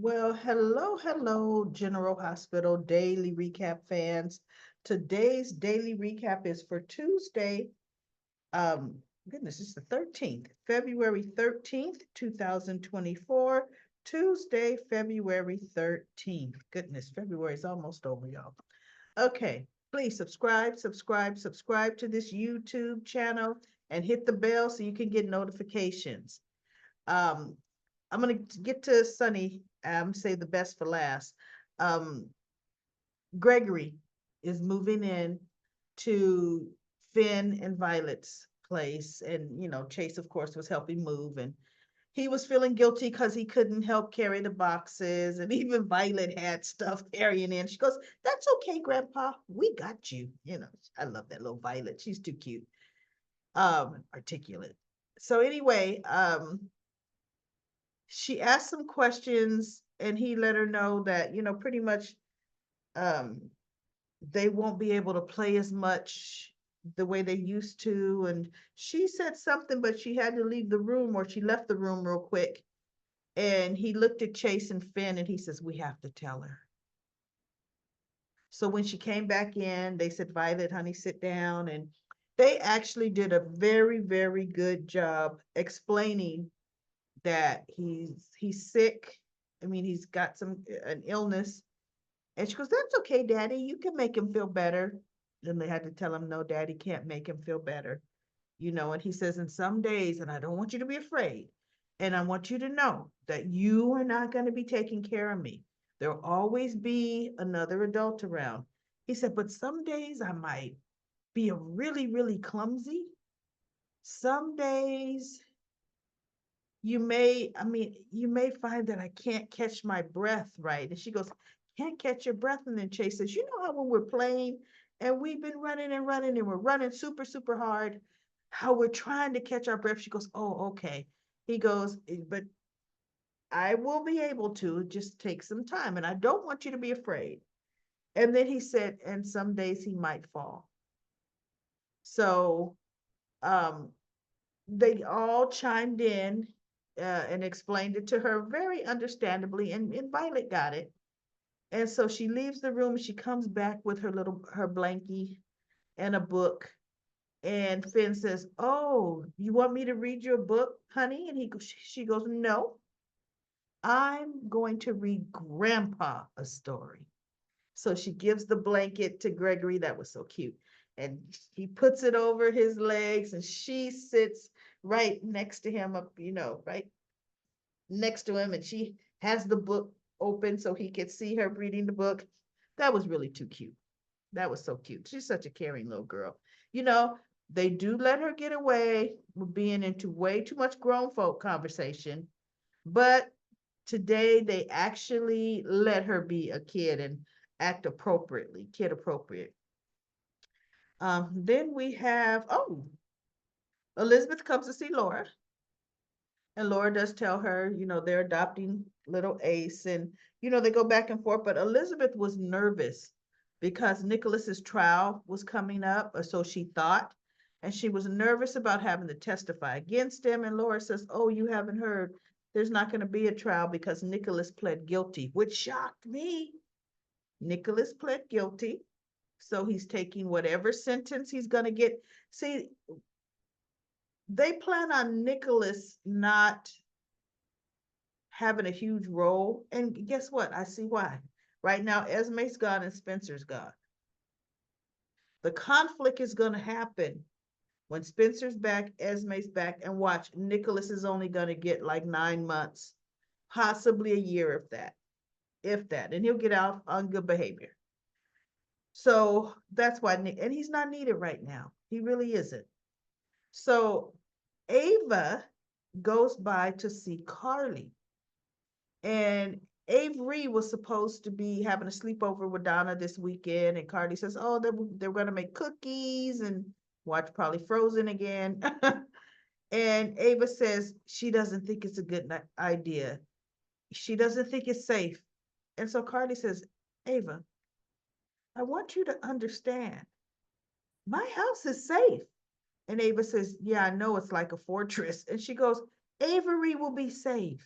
Well, hello, General Hospital Daily Recap fans. Today's daily recap is for Tuesday. Goodness, it's the 13th, February 13th, 2024. Tuesday, February 13th. Goodness, February is almost over, y'all. Okay, please subscribe to this YouTube channel and hit the bell so you can get notifications. Um, I'm gonna get to Sunny. Say the best for last. Um, Gregory is moving in to Finn and Violet's place, and Chase, of course, was helping move, and he was feeling guilty because he couldn't help carry the boxes, and even Violet had stuff carrying in. She goes, "That's okay, Grandpa. We got you." I love that little Violet. She's too cute, articulate. So anyway, she asked some questions and he let her know that, pretty much um, they won't be able to play as much the way they used to. And she said something, but she had to leave the room, or she left the room real quick. And he looked at Chase and Finn and he says, "We have to tell her." So when she came back in, they said, "Violet, honey, sit down." And they actually did a very, very good job explaining that he's sick. I mean, he's got an illness. And she goes, "That's okay, Daddy. You can make him feel better." Then they had to tell him, "No, Daddy can't make him feel better." And he says, "In some days, and I don't want you to be afraid, and I want you to know that you are not going to be taking care of me. There'll always be another adult around." He said, "But some days I might be a really, really clumsy. Some days you may find that I can't catch my breath right." And she goes, "Can't catch your breath?" And then Chase says, "You know how when we're playing and we've been running and we're running super, super hard, how we're trying to catch our breath?" She goes, "Oh, okay." He goes, "But I will be able to, just take some time. And I don't want you to be afraid." And then he said, "And some days he might fall." So um, they all chimed in and explained it to her very understandably, and Violet got it. And so she leaves the room. She comes back with her blankie and a book. And Finn says, "Oh, you want me to read you a book, honey?" And she goes, "No, I'm going to read Grandpa a story." So she gives the blanket to Gregory. That was so cute. And he puts it over his legs, and she sits right next to him, up, right next to him, and she has the book open so he could see her reading the book. That was really too cute. That was so cute. She's such a caring little girl. You know, they do let her get away with being into way too much grown folk conversation, but today they actually let her be a kid and act appropriately, kid appropriate. Then we have, Elizabeth comes to see Laura, and Laura does tell her, they're adopting little Ace, and they go back and forth. But Elizabeth was nervous because Nicholas's trial was coming up, or so she thought, and she was nervous about having to testify against him. And Laura says, "Oh, you haven't heard. There's not going to be a trial because Nicholas pled guilty," which shocked me. Nicholas pled guilty, so he's taking whatever sentence he's going to get. See, they plan on Nicholas not having a huge role. And guess what? I see why. Right now, Esme's gone and Spencer's gone. The conflict is going to happen when Spencer's back, Esme's back, and watch, Nicholas is only going to get like 9 months, possibly a year, if that, and he'll get out on good behavior. So that's why Nick, and he's not needed right now. He really isn't. So Ava goes by to see Carly. And Avery was supposed to be having a sleepover with Donna this weekend, and Cardi says, "Oh, they're going to make cookies and watch probably Frozen again." And Ava says she doesn't think it's a good idea. She doesn't think it's safe. And so Cardi says, "Ava, I want you to understand, my house is safe." And Ava says, "Yeah, I know it's like a fortress." And she goes, "Avery will be safe."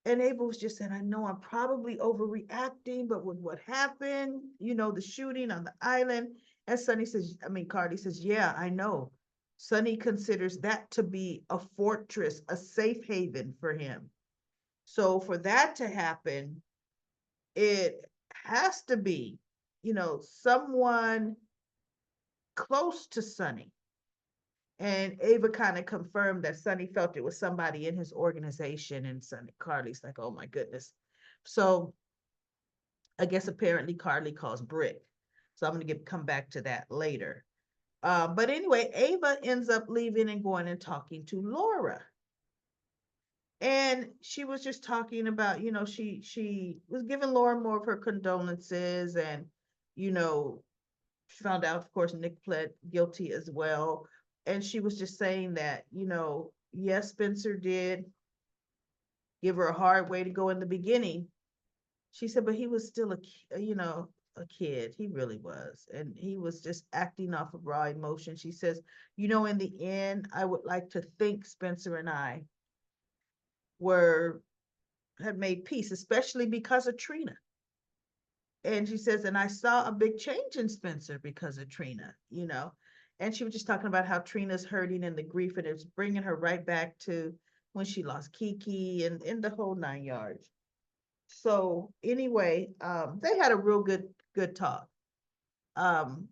And Ava was just saying, I know I'm probably overreacting, but with what happened, the shooting on the island. And Cardi says, yeah, I know. Sonny considers that to be a fortress, a safe haven for him. So for that to happen, it has to be, someone close to Sonny. And Ava kind of confirmed that Sonny felt it was somebody in his organization. And Sonny Carly's like, oh my goodness. So I guess apparently Carly calls Brick. So I'm gonna come back to that later. But anyway, Ava ends up leaving and going and talking to Laura. And she was just talking about, she was giving Laura more of her condolences, and you know, she found out, of course, Nick pled guilty as well. And she was just saying that, yes, Spencer did give her a hard way to go in the beginning. She said, but he was still a kid. He really was. And he was just acting off of raw emotion. She says, in the end, I would like to think Spencer and I were had made peace, especially because of Trina. And she says, and I saw a big change in Spencer because of Trina. And she was just talking about how Trina's hurting and the grief, and it's bringing her right back to when she lost Kiki and in the whole 9 yards. So anyway, they had a real good talk. Um,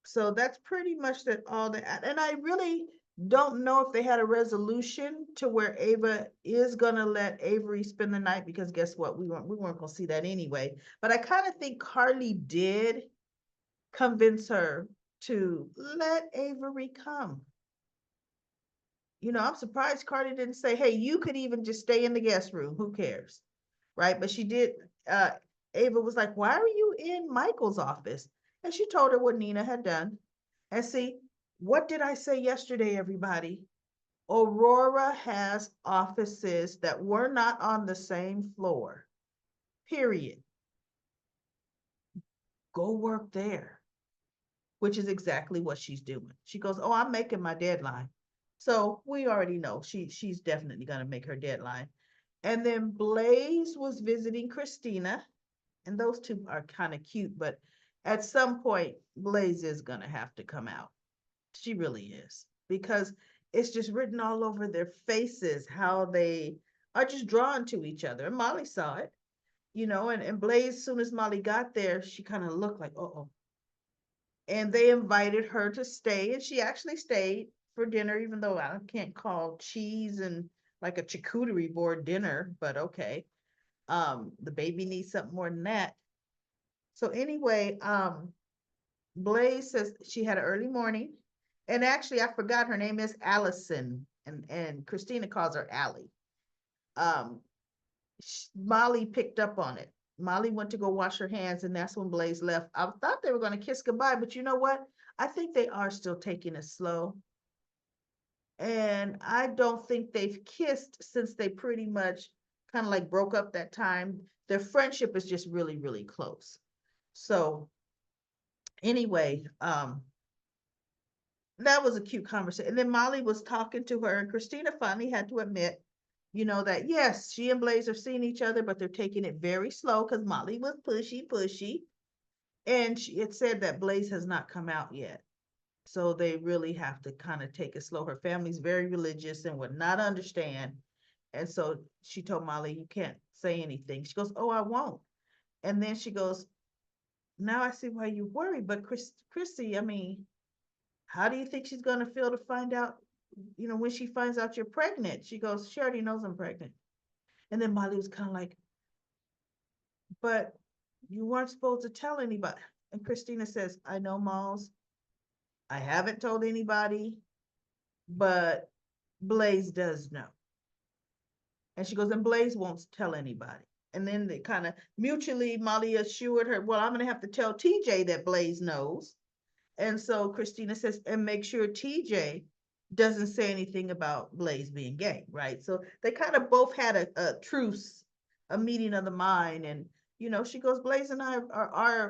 so that's pretty much that all that. And I really don't know if they had a resolution to where Ava is gonna let Avery spend the night, because guess what? We weren't gonna see that anyway. But I kind of think Carly did convince her to let Avery come. I'm surprised Carly didn't say, hey, you could even just stay in the guest room. Who cares? Right? But she did. Ava was like, why are you in Michael's office? And she told her what Nina had done. And see, what did I say yesterday, everybody? Aurora has offices that were not on the same floor, period. Go work there, which is exactly what she's doing. She goes, oh, I'm making my deadline. So we already know she's definitely going to make her deadline. And then Blaze was visiting Christina, and those two are kind of cute, but at some point, Blaze is going to have to come out. She really is, because it's just written all over their faces how they are just drawn to each other. And Molly saw it, and Blaze, as soon as Molly got there, she kind of looked like, oh. And they invited her to stay, and she actually stayed for dinner, even though I can't call cheese and like a charcuterie board dinner, but okay. The baby needs something more than that. So anyway, Blaze says she had an early morning, and actually I forgot her name is Allison, and Christina calls her Allie. Um, Molly picked up on it. Molly went to go wash her hands, and that's when Blaze left. I thought they were going to kiss goodbye, but you know what? I think they are still taking it slow. And I don't think they've kissed since they pretty much kind of like broke up that time. Their friendship is just really, really close. So anyway, that was a cute conversation. And then Molly was talking to her, and Christina finally had to admit, that yes, she and Blaze are seeing each other, but they're taking it very slow because Molly was pushy. And it said that Blaze has not come out yet. So they really have to kind of take it slow. Her family's very religious and would not understand. And so she told Molly, you can't say anything. She goes, oh, I won't. And then she goes, now I see why you worry. But Chrissy, I mean, how do you think she's going to feel to find out, when she finds out you're pregnant? She goes, she already knows I'm pregnant. And then Molly was kind of like, but you weren't supposed to tell anybody. And Christina says, I know, Malls. I haven't told anybody, but Blaze does know. And she goes, and Blaze won't tell anybody. And then they kind of mutually, Molly assured her, well, I'm going to have to tell TJ that Blaze knows. And so Christina says, and make sure TJ doesn't say anything about Blaze being gay, right? So they kind of both had a truce, a meeting of the mind. And, she goes, Blaze and I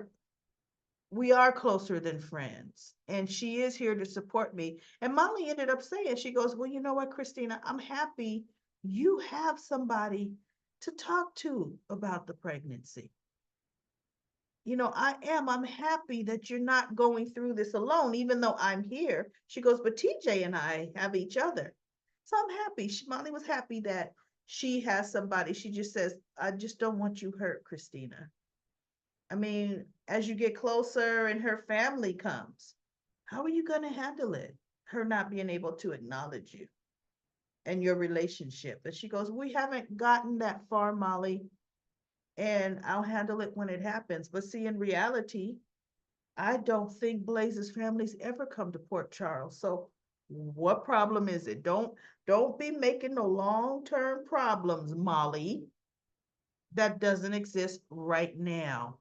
we are closer than friends. And she is here to support me. And Molly ended up saying, she goes, well, you know what, Christina, I'm happy you have somebody to talk to about the pregnancy. I'm happy that you're not going through this alone, even though I'm here. She goes, but TJ and I have each other. So I'm happy. Molly was happy that she has somebody. She just says, I just don't want you hurt, Christina. I mean, as you get closer and her family comes, how are you going to handle it? Her not being able to acknowledge you and your relationship. And she goes, we haven't gotten that far, Molly, and I'll handle it when it happens. But see, in reality, I don't think Blaze's family's ever come to Port Charles. So what problem is it? Don't be making no long-term problems, Molly. That doesn't exist right now.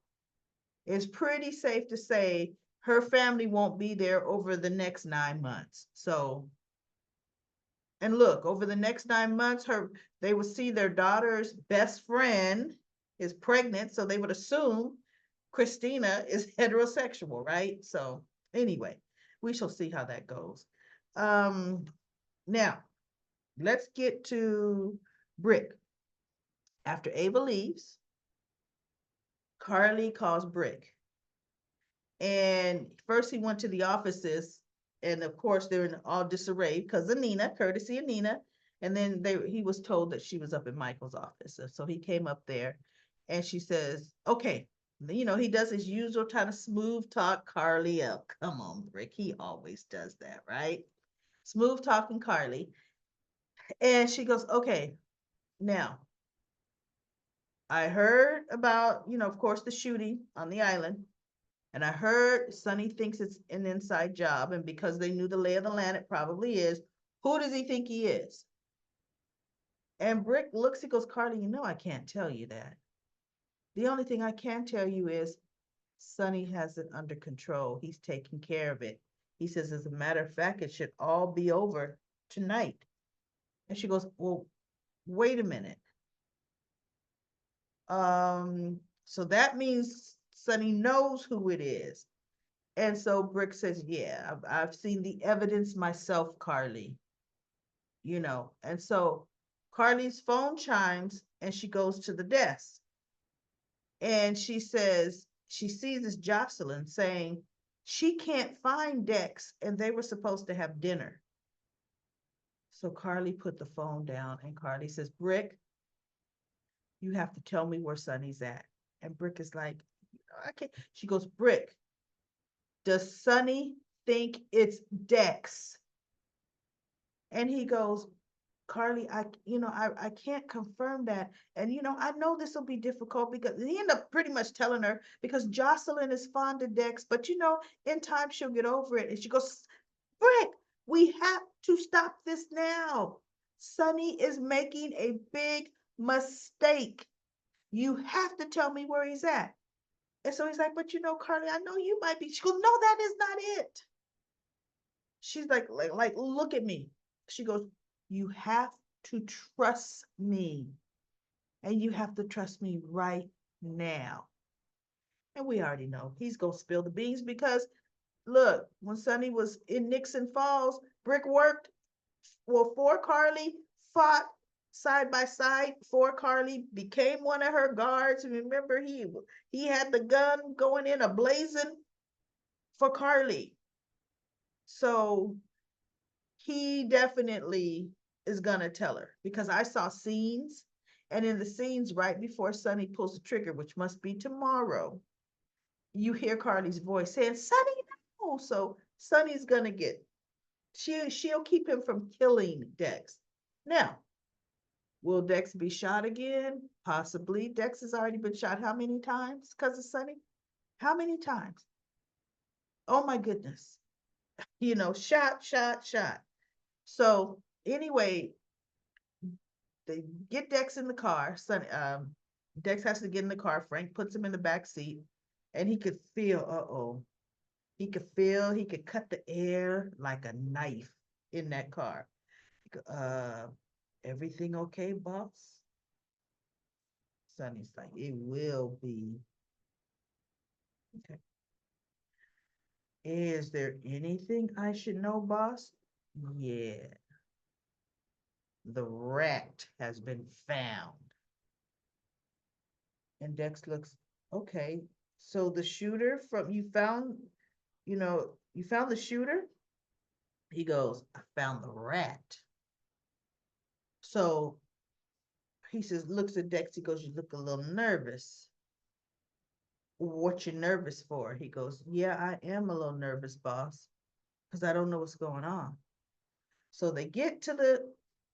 It's pretty safe to say her family won't be there over the next 9 months. So, and look, over the next 9 months, they will see their daughter's best friend is pregnant, so they would assume Christina is heterosexual, right? So anyway, we shall see how that goes. Now let's get to Brick. After Ava leaves, Carly calls Brick. And first he went to the offices, and of course they're in all disarray because of Nina, courtesy of Nina. And then he was told that she was up in Michael's office. So he came up there and she says, okay, he does his usual kind of smooth talk Carly up. Come on, Brick. He always does that, right? Smooth talking Carly. And she goes, okay, now I heard about, of course, the shooting on the island. And I heard Sonny thinks it's an inside job, and because they knew the lay of the land, it probably is. Who does he think he is? And Brick looks, he goes, Carly, I can't tell you that. The only thing I can tell you is Sonny has it under control. He's taking care of it. He says, as a matter of fact, it should all be over tonight. And she goes, well, wait a minute. So that means Sonny knows who it is. And so Brick says, yeah, I've seen the evidence myself, Carly. And so Carly's phone chimes and she goes to the desk. And she says, she sees this Jocelyn saying she can't find Dex and they were supposed to have dinner. So Carly put the phone down and Carly says, Brick, you have to tell me where Sonny's at. And Brick is like, I can't. She goes, Brick, does Sonny think it's Dex? And he goes, Carly, I can't confirm that. And, I know this will be difficult because he ended up pretty much telling her because Jocelyn is fond of Dex, but, in time she'll get over it. And she goes, Brick, we have to stop this now. Sonny is making a big mistake. You have to tell me where he's at. And so he's like, but Carly, I know you might be. She goes, no, that is not it. She's like, look at me. She goes, you have to trust me. And you have to trust me right now. And we already know he's going to spill the beans because, look, when Sonny was in Nixon Falls, Brick worked for Carly, fought side by side for Carly, became one of her guards. Remember, he had the gun going in a blazing for Carly. So he definitely is gonna tell her because I saw scenes, and in the scenes right before Sonny pulls the trigger, which must be tomorrow, you hear Carly's voice saying, Sonny, no. So Sonny's gonna get, she'll keep him from killing Dex. Now, will Dex be shot again? Possibly. Dex has already been shot how many times because of Sonny? How many times? Oh my goodness. Shot. So anyway, they get Dex in the car. Dex has to get in the car. Frank puts him in the back seat, and he could feel, he could cut the air like a knife in that car. Everything okay, boss? Sonny's like, it will be. Okay. Is there anything I should know, boss? Yeah. The rat has been found. And Dex looks, okay. So the shooter from you found the shooter? He goes, I found the rat. So he says, looks at Dex, he goes, you look a little nervous. What you nervous for? He goes, yeah, I am a little nervous, boss, because I don't know what's going on. So they get to the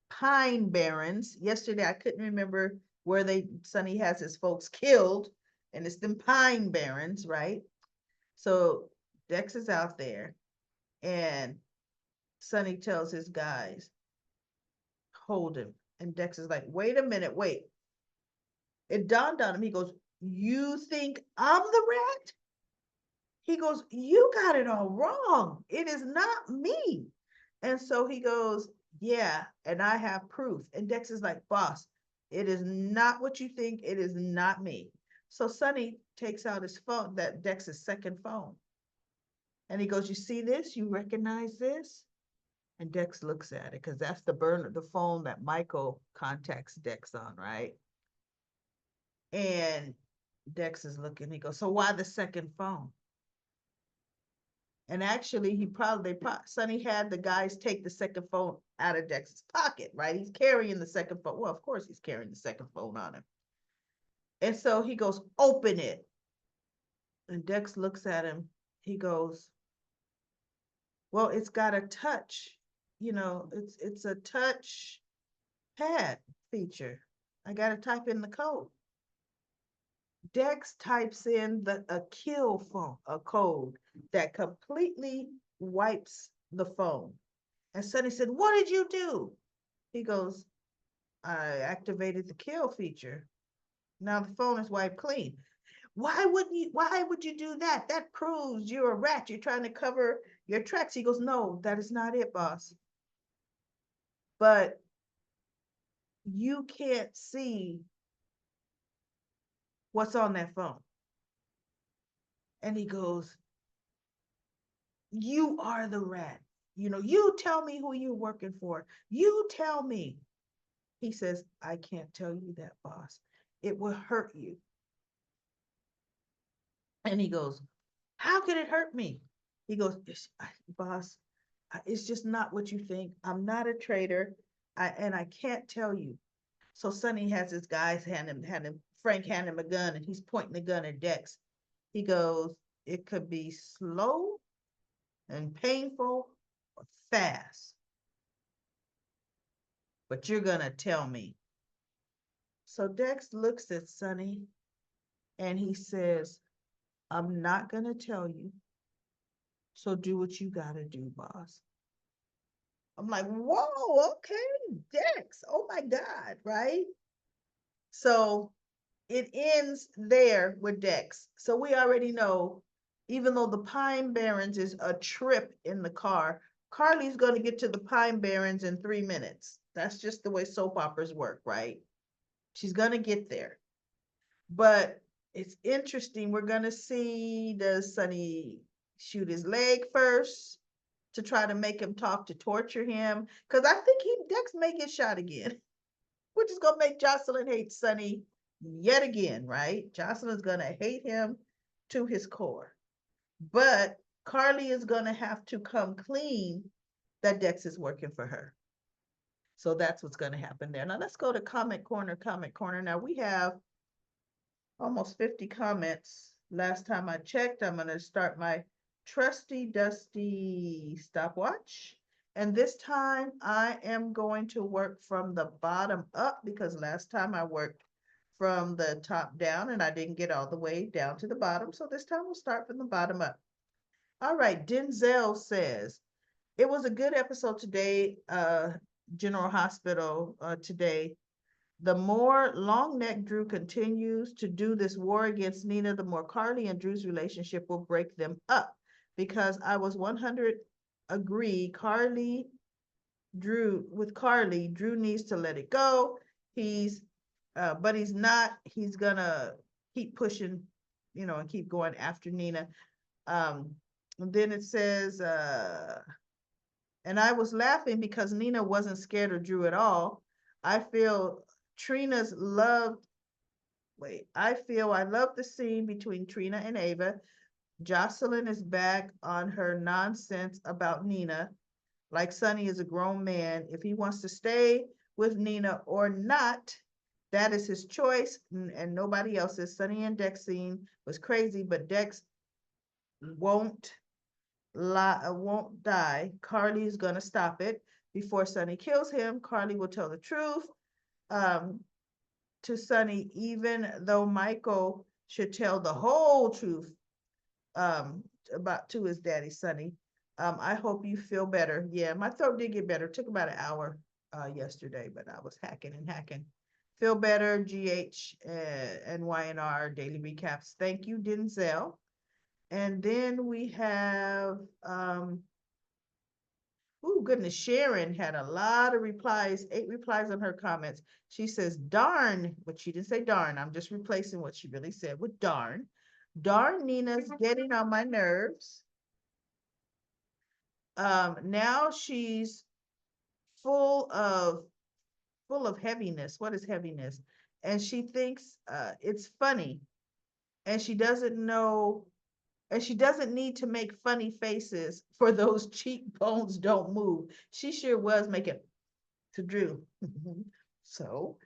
Pine Barrens. Yesterday, I couldn't remember where Sonny has his folks killed, and it's them Pine Barrens, right? So Dex is out there, and Sonny tells his guys, hold him. And Dex is like, wait a minute, wait. It dawned on him. He goes, you think I'm the rat? He goes, you got it all wrong. It is not me. And so he goes, yeah, and I have proof. And Dex is like, boss, it is not what you think. It is not me. So Sonny takes out his phone, that Dex's second phone. And he goes, you see this? You recognize this? And Dex looks at it because that's the phone that Michael contacts Dex on, right? And Dex is looking. He goes, so why the second phone? And actually, Sonny had the guys take the second phone out of Dex's pocket, right? He's carrying the second phone. Well, of course, he's carrying the second phone on him. And so he goes, open it. And Dex looks at him. He goes, well, it's got a touch. It's a touch pad feature. I got to type in the code. Dex types in a kill phone, a code that completely wipes the phone. And Sonny said, what did you do? He goes, I activated the kill feature. Now the phone is wiped clean. Why would you do that? That proves you're a rat. You're trying to cover your tracks. He goes, no, that is not it, boss. But you can't see what's on that phone. And he goes, you are the rat. You tell me who you're working for. You tell me. He says, I can't tell you that, boss. It will hurt you. And he goes, how could it hurt me? He goes, boss, it's just not what you think. I'm not a traitor. And I can't tell you. So Sonny has his guys Frank hand him a gun, and he's pointing the gun at Dex. He goes, it could be slow and painful or fast, but you're going to tell me. So Dex looks at Sonny and he says, I'm not going to tell you. So do what you got to do, boss. I'm like, whoa, okay, Dex. Oh my God, right? So it ends there with Dex. So we already know, even though the Pine Barrens is a trip in the car, Carly's going to get to the Pine Barrens in 3 minutes. That's just the way soap operas work, right? She's going to get there. But it's interesting. We're going to see, does Sonny shoot his leg first to try to make him talk, to torture him? Because I think Dex may get shot again, which is going to make Jocelyn hate Sonny yet again, right? Jocelyn's going to hate him to his core. But Carly is going to have to come clean that Dex is working for her. So that's what's going to happen there. Now let's go to comment corner. Now we have almost 50 comments. Last time I checked, I'm going to start my trusty dusty stopwatch. And this time I am going to work from the bottom up, because last time I worked from the top down and I didn't get all the way down to the bottom. So this time we'll start from the bottom up. All right, Denzel says, it was a good episode today, General Hospital today. The more long neck Drew continues to do this war against Nina, the more Carly and Drew's relationship will break them up. Because I was 100 agree, Drew needs to let it go. But he's not. He's gonna keep pushing, and keep going after Nina. And then it says, and I was laughing because Nina wasn't scared of Drew at all. I feel Trina's loved Wait, I love the scene between Trina and Ava. Jocelyn is back on her nonsense about Nina, like Sonny is a grown man. If he wants to stay with Nina or not, that is his choice and nobody else's. Sonny and Dex scene was crazy, but Dex won't won't die. Carly's gonna stop it before Sonny kills him. Carly will tell the truth um, to Sonny, even though Michael should tell the whole truth about to his daddy, Sonny. I hope you feel better. Yeah, my throat did get better. It took about an hour yesterday, but I was hacking and hacking. Feel better, GH and YNR daily recaps. Thank you, Denzel. And then we have oh goodness, Sharon had a lot of replies, 8 replies on her comments. She says, darn, but she didn't say darn. I'm just replacing what she really said with darn. Darn, Nina's getting on my nerves. Now she's full of full of heaviness. What is heaviness? And she thinks it's funny. And she doesn't know, and she doesn't need to make funny faces for those cheekbones don't move. She sure was making to Drew. So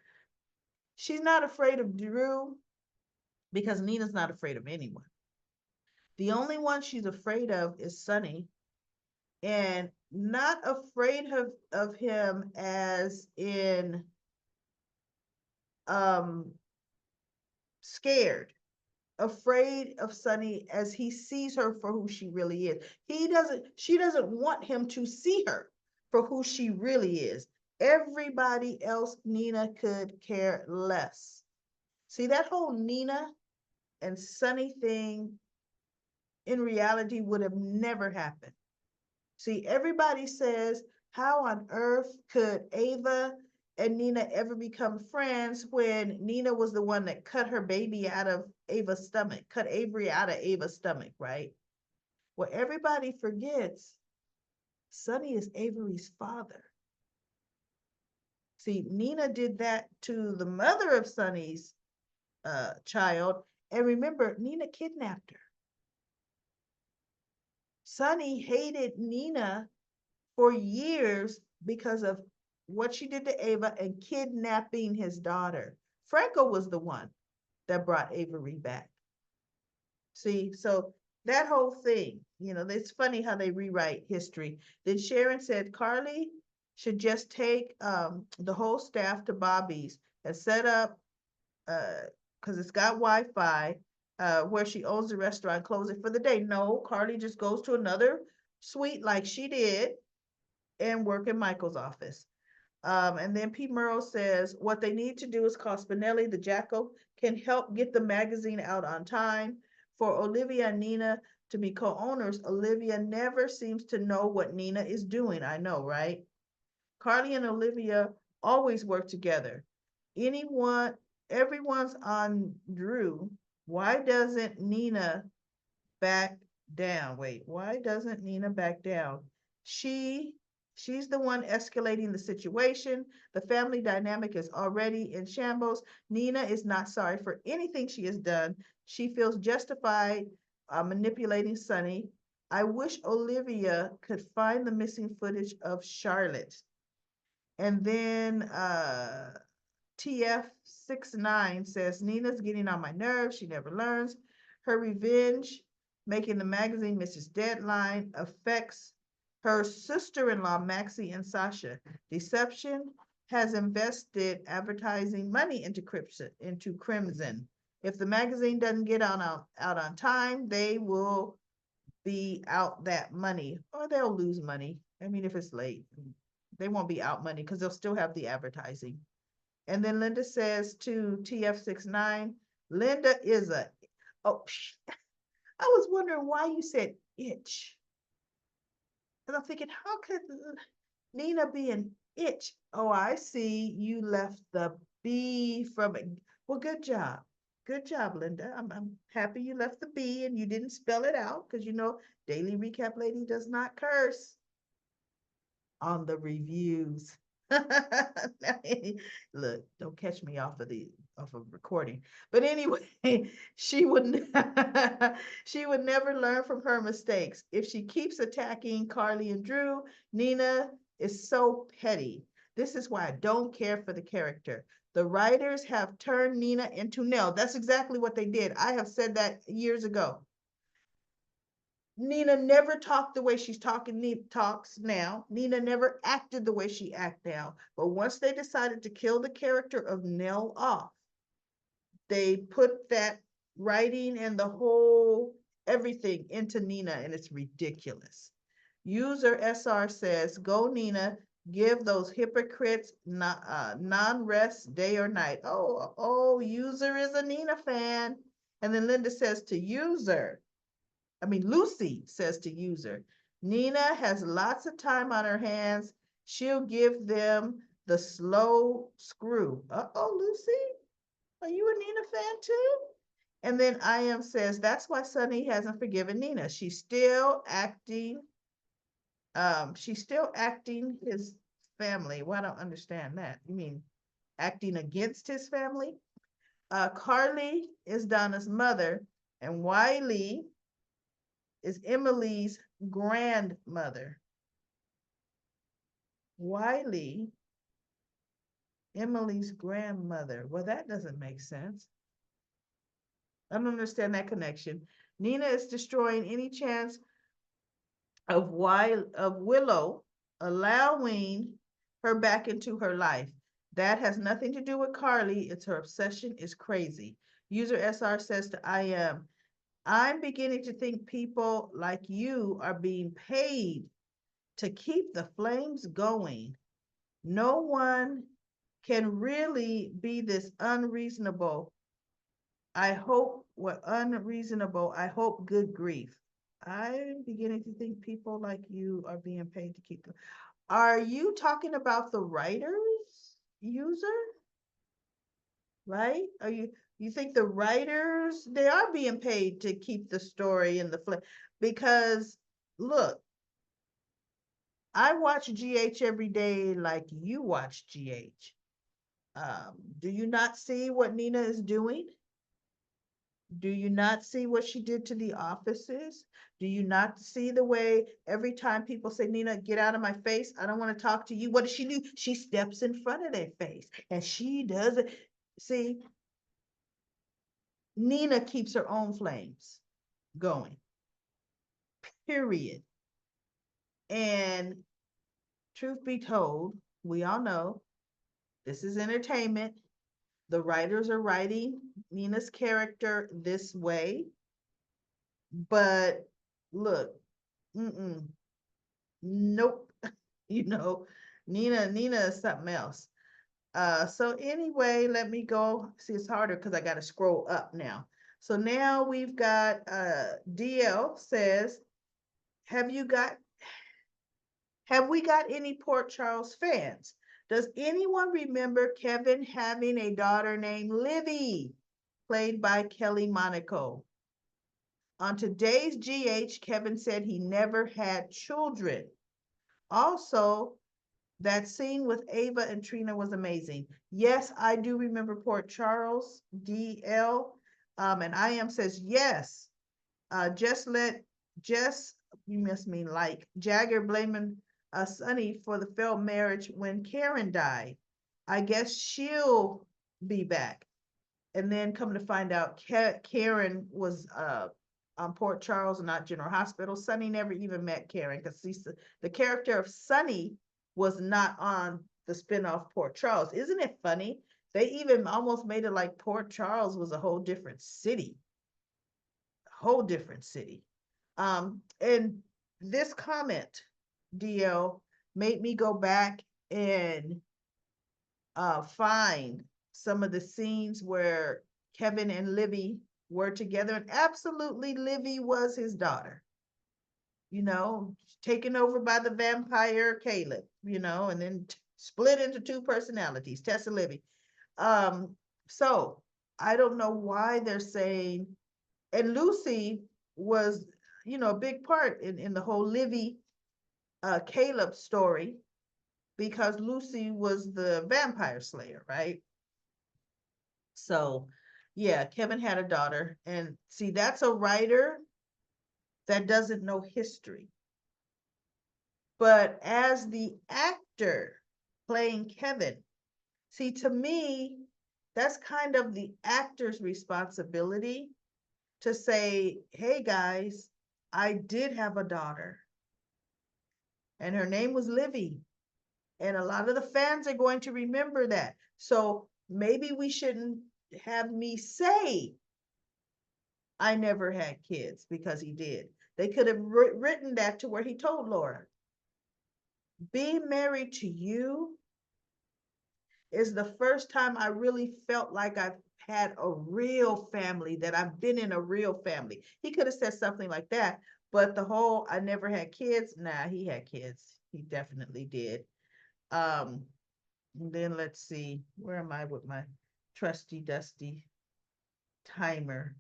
she's not afraid of Drew because Nina's not afraid of anyone. The only one she's afraid of is Sonny, and not afraid of him as in um scared, afraid of Sonny as he sees her for who she really is. She doesn't want him to see her for who she really is. Everybody else, Nina could care less. See, that whole Nina and Sonny thing in reality would have never happened. See, everybody says, how on earth could Ava and Nina ever become friends when Nina was the one that cut her baby out of Ava's stomach, cut Avery out of Ava's stomach, right? Well, everybody forgets Sonny is Avery's father. See, Nina did that to the mother of Sonny's child. And remember, Nina kidnapped her. Sonny hated Nina for years because of what she did to Ava and kidnapping his daughter. Franco was the one that brought Avery back. See, so that whole thing, it's funny how they rewrite history. Then Sharon said Carly should just take the whole staff to Bobby's and set up, because it's got Wi-Fi, where she owns the restaurant, close it for the day. No, Carly just goes to another suite like she did and work in Michael's office. And then Pete Murrow says what they need to do is call Spinelli, the Jackal, can help get the magazine out on time. For Olivia and Nina to be co-owners, Olivia never seems to know what Nina is doing. I know, right? Carly and Olivia always work together. Anyone, everyone's on Drew. Why doesn't Nina back down? Wait, why doesn't Nina back down? She she's the one escalating the situation. The family dynamic is already in shambles. Nina is not sorry for anything she has done. She feels justified manipulating Sonny. I wish Olivia could find the missing footage of Charlotte. And then TF69 says Nina's getting on my nerves. She never learns. Her revenge, making the magazine miss its deadline, affects her sister-in-law, Maxie and Sasha. Deception has invested advertising money into Crimson. If the magazine doesn't get out on time, they will be out that money, or they'll lose money. I mean, if it's late, they won't be out money because they'll still have the advertising. And then Linda says to TF69, Linda is oh, I was wondering why you said itch. And I'm thinking, how could Nina be an itch? Oh, I see. You left the B from it. Well, good job. Good job, Linda. I'm happy you left the B and you didn't spell it out because Daily Recap Lady does not curse on the reviews. Look, don't catch me off of of a recording. But anyway, she would she would never learn from her mistakes. If she keeps attacking Carly and Drew, Nina is so petty. This is why I don't care for the character. The writers have turned Nina into Nell. That's exactly what they did. I have said that years ago. Nina never talked the way she's talks now. Nina never acted the way she acts now. But once they decided to kill the character of Nell off, they put that writing and the whole everything into Nina, and it's ridiculous. User SR says, "Go Nina, give those hypocrites non-rest day or night." Oh, user is a Nina fan. And then Linda says to user, Lucy says to user, "Nina has lots of time on her hands. She'll give them the slow screw." Uh-oh, Lucy, are you a Nina fan too? And then I am says, "That's why Sunny hasn't forgiven Nina. She's still acting his family." Well, I don't understand that. You mean acting against his family? Carly is Donna's mother, and Wiley is Emily's grandmother. Wiley, Emily's grandmother. Well, that doesn't make sense. I don't understand that connection. Nina is destroying any chance of Willow allowing her back into her life. That has nothing to do with Carly. It's her obsession is crazy. User SR says to I'm beginning to think people like you are being paid to keep the flames going. No one can really be this unreasonable. I hope good grief. I'm beginning to think people like you are being paid to keep them. Are you talking about the writers, user? Right? You think the writers they are being paid to keep the story in the flame? Because look, I watch GH every day like you watch GH. Do you not see what Nina is doing? Do you not see what she did to the offices? Do you not see the way every time people say, "Nina, get out of my face. I don't want to talk to you." What does she do? She steps in front of their face and she does it. See, Nina keeps her own flames going, period. And truth be told, we all know this is entertainment. The writers are writing Nina's character this way. But look, mm-mm, nope. you know, Nina is something else. So anyway, let me go. See, it's harder because I got to scroll up now. So now we've got DL says, have you got have we got any Port Charles fans? Does anyone remember Kevin having a daughter named Livy, played by Kelly Monaco? On today's GH, Kevin said he never had children. Also, that scene with Ava and Trina was amazing. Yes, I do remember Port Charles, DL. And I am says, yes, just, you must mean like, Jagger blaming Sonny for the failed marriage when Karen died. I guess she'll be back. And then come to find out, Karen was on Port Charles, not General Hospital. Sonny never even met Karen because the character of Sonny was not on the spinoff Port Charles. Isn't it funny? They even almost made it like Port Charles was a whole different city. A whole different city. And this comment, DL, made me go back and find some of the scenes where Kevin and Livy were together, and absolutely Livy was his daughter, taken over by the vampire Caleb, and then split into two personalities, Tessa Livy. So I don't know why they're saying, and Lucy was, a big part in the whole Livy Caleb story because Lucy was the vampire slayer, right? So, yeah, Kevin had a daughter. And see, that's a writer that doesn't know history. But as the actor playing Kevin, see, to me, that's kind of the actor's responsibility to say, hey guys, I did have a daughter, and her name was Livy. And a lot of the fans are going to remember that. So maybe we shouldn't have me say I never had kids because he did. They could have written that to where he told Laura, being married to you is the first time I really felt like I've had a real family, that I've been in a real family. He could have said something like that, but the whole I never had kids, nah, he had kids. He definitely did. Um, and then let's see, where am I with my trusty dusty timer?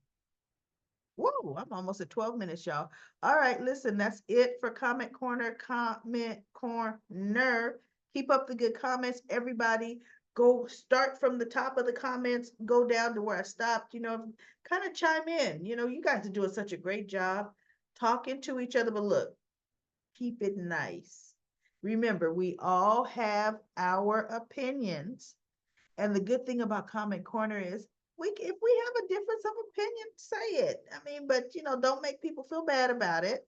Whoa, I'm almost at 12 minutes, y'all. All right, listen, that's it for Comment Corner. Comment Corner. Keep up the good comments, everybody. Go start from the top of the comments, go down to where I stopped, kind of chime in. You guys are doing such a great job talking to each other, but look, keep it nice. Remember, we all have our opinions. And the good thing about Comment Corner is if we have a difference of opinion, say it. I mean, but don't make people feel bad about it.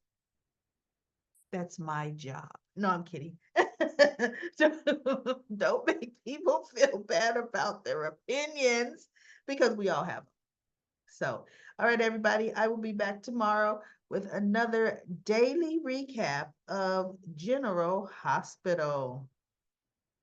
That's my job. No, I'm kidding. Don't make people feel bad about their opinions because we all have them. So, all right, everybody, I will be back tomorrow with another daily recap of General Hospital.